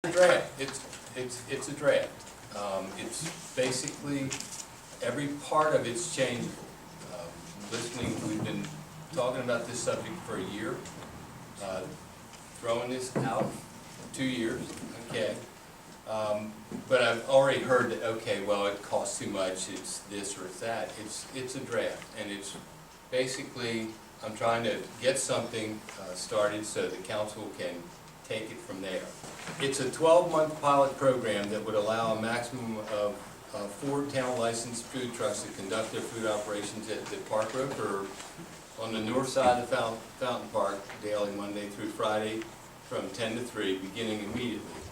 a draft. It's a draft. It's basically, every part of it's changeable. Listening, we've been talking about this subject for a year, throwing this out 2 years, okay. But I've already heard that, okay, well, it costs too much, it's this or it's that. It's a draft, and it's basically, I'm trying to get something started so the council can take it from there. It's a 12-month pilot program that would allow a maximum of 4 town licensed food trucks to conduct their food operations at the Park Road or on the north side of Fountain Park daily, Monday through Friday, from 10 to 3, beginning immediately.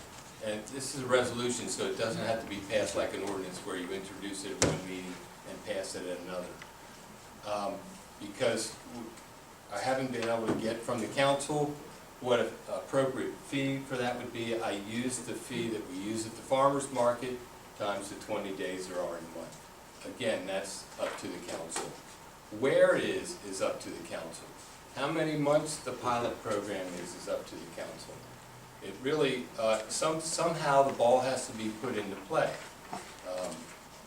And this is a resolution, so it doesn't have to be passed like an ordinance where you introduce it at one meeting and pass it at another. Because I haven't been able to get from the council what an appropriate fee for that would be. I used the fee that we use at the farmer's market times the 20 days there are in a month. Again, that's up to the council. Where it is up to the council. How many months the pilot program is up to the council. It really, somehow the ball has to be put into play.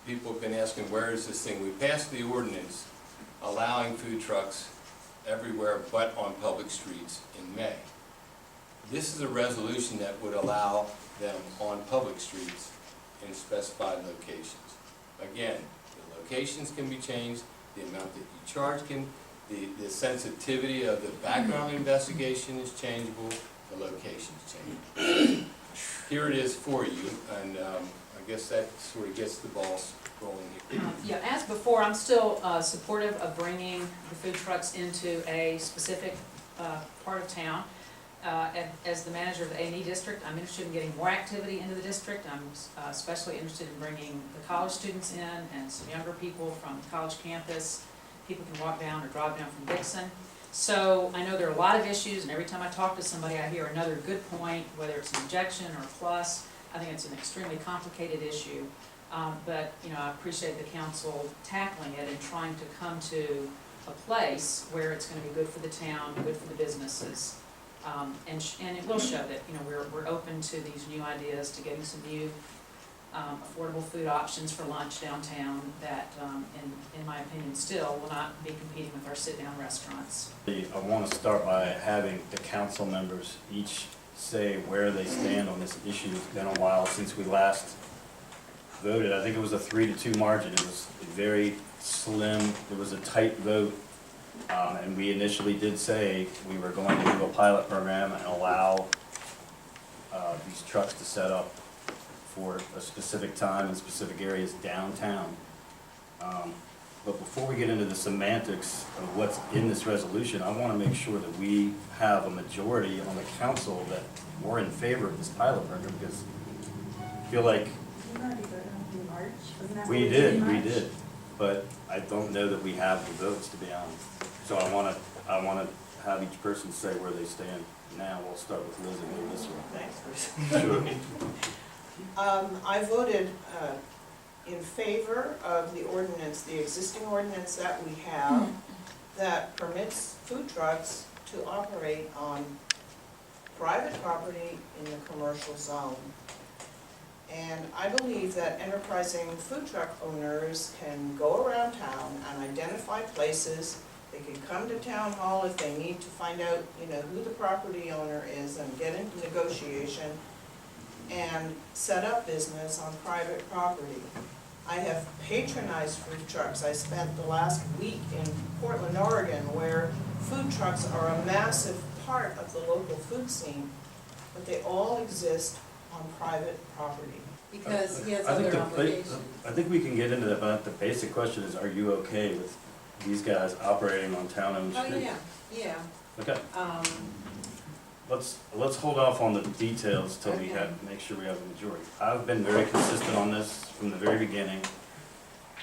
People have been asking, where is this thing? We passed the ordinance allowing food trucks everywhere but on public streets in May. This is a resolution that would allow them on public streets in specified locations. Again, the locations can be changed, the amount that you charge can, the sensitivity of the background investigation is changeable, the location's changeable. Here it is for you, and I guess that sort of gets the ball rolling here. Yeah, as before, I'm still supportive of bringing the food trucks into a specific part of town. As the manager of the A&E district, I'm interested in getting more activity into the district. I'm especially interested in bringing the college students in and some younger people from the college campus. People can walk down or drive down from Dixon. So I know there are a lot of issues, and every time I talk to somebody, I hear another good point, whether it's an objection or a plus. I think it's an extremely complicated issue. But you know, I appreciate the council tackling it and trying to come to a place where it's going to be good for the town, good for the businesses, and it will show that you know we're open to these new ideas, to getting some new affordable food options for lunch downtown that, in my opinion, still will not be competing with our sit-down restaurants. I want to start by having the council members each say where they stand on this issue. It's been a while since we last voted. I think it was a 3-2 margin. It was very slim. It was a tight vote. And we initially did say we were going to do a pilot program and allow these trucks to set up for a specific time in specific areas downtown. But before we get into the semantics of what's in this resolution, I want to make sure that we have a majority on the council that we're in favor of this pilot program, because I feel like we did, but I don't know that we have the votes, to be honest. So I want to have each person say where they stand. Now we'll start with Liz and go this way. Thanks, Bruce. Sure. I voted in favor of the ordinance, the existing ordinance that we have, that permits food trucks to operate on private property in the commercial zone. And I believe that enterprising food truck owners can go around town and identify places. They can come to town hall if they need to find out, you know, who the property owner is and get into negotiation and set up business on private property. I have patronized food trucks. I spent the last week in Portland, Oregon, where food trucks are a massive part of the local food scene, but they all exist on private property. Because he has I think other the obligations. I think we can get into that, but the basic question is, are you okay with these guys operating on town-owned Oh, streets? yeah. Okay, let's hold off on the details till we Okay. make sure we have a majority. I've been very consistent on this from the very beginning.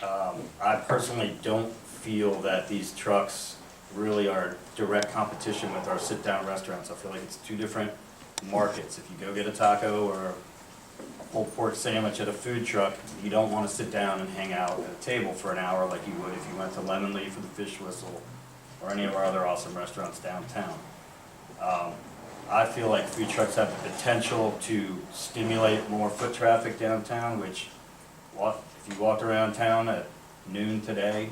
I personally don't feel that these trucks really are direct competition with our sit-down restaurants. I feel like it's two different markets. If you go get a taco or a pulled pork sandwich at a food truck, you don't want to sit down and hang out at a table for an hour like you would if you went to Lemon Leaf or the Fish Whistle or any of our other awesome restaurants downtown. I feel like food trucks have the potential to stimulate more foot traffic downtown, which, if you walked around town at noon today,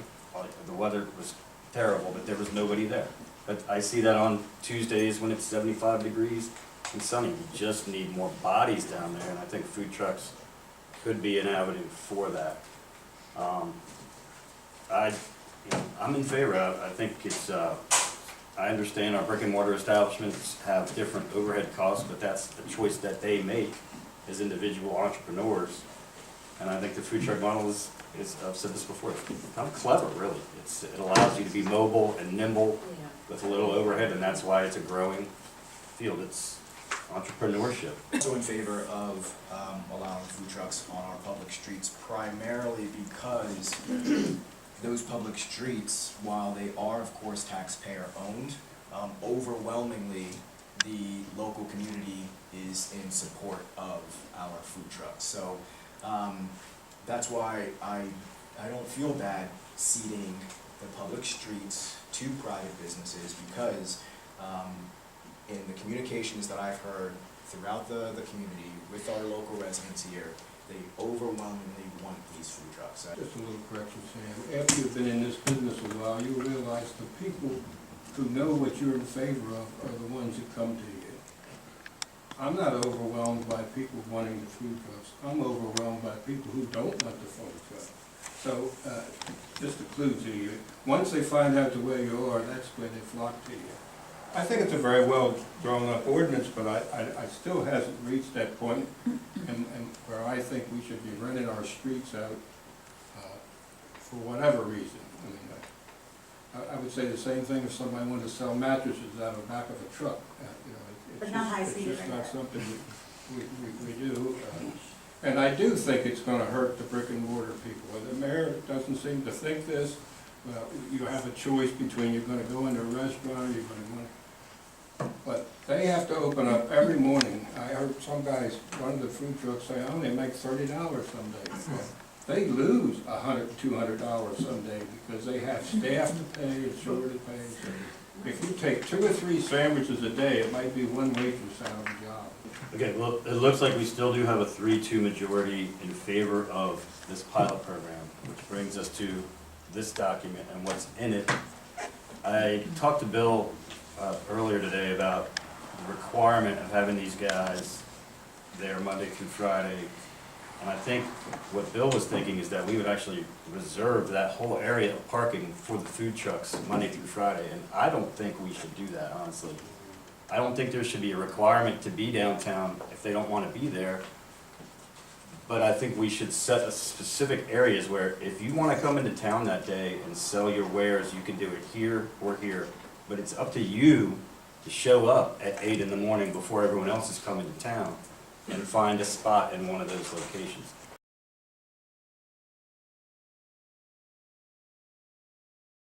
the weather was terrible, but there was nobody there. But I see that on Tuesdays when it's 75 degrees and sunny. We just need more bodies down there, and I think food trucks could be an avenue for that. I'm in favor. I think it's, I understand our brick and mortar establishments have different overhead costs, but that's the choice that they make as individual entrepreneurs. And I think the food truck model is I've said this before, it's kind of clever, really. It allows you to be mobile and nimble Yeah. with a little overhead, and that's why it's a growing field. It's entrepreneurship. Also in favor of allowing food trucks on our public streets, primarily because those public streets, while they are of course taxpayer owned, overwhelmingly the local community is in support of our food trucks. So that's why I don't feel bad ceding the public streets to private businesses, because in the communications that I've heard throughout the community with our local residents here, they overwhelmingly want these food trucks. Just a little correction, Sam. After you've been in this business a while, you realize the people who know what you're in favor of are the ones that come to you. I'm not overwhelmed by people wanting the food trucks. I'm overwhelmed by people who don't want the food truck. So, just a clue to you, once they find out the way you are, that's where they flock to you. I think it's a very well drawn up ordinance, but I still hasn't reached that point, and where I think we should be renting our streets out for whatever reason. I mean, I would say the same thing if somebody wanted to sell mattresses out of the back of a truck. But not high speed It's just not internet. something we do. And I do think it's gonna hurt the brick and mortar people. And the mayor doesn't seem to think this. Well, you have a choice between you're gonna go into a restaurant or you're gonna but they have to open up every morning. I heard some guys run the food truck say, I only make $30 some days. They lose $100, $200 some day because they have staff to pay, insurance to pay. So if you take 2 or 3 sandwiches a day, it might be one waitress out of a job. Okay, well, it looks like we still do have a 3-2 majority in favor of this pilot program, which brings us to this document and what's in it. I talked to Bill earlier today about the requirement of having these guys there Monday through Friday. And I think what Bill was thinking is that we would actually reserve that whole area of parking for the food trucks Monday through Friday. And I don't think we should do that, honestly. I don't think there should be a requirement to be downtown if they don't want to be there. But I think we should set a specific areas where if you want to come into town that day and sell your wares, you can do it here or here. But it's up to you to show up at 8 in the morning before everyone else is coming to town and find a spot in one of those locations.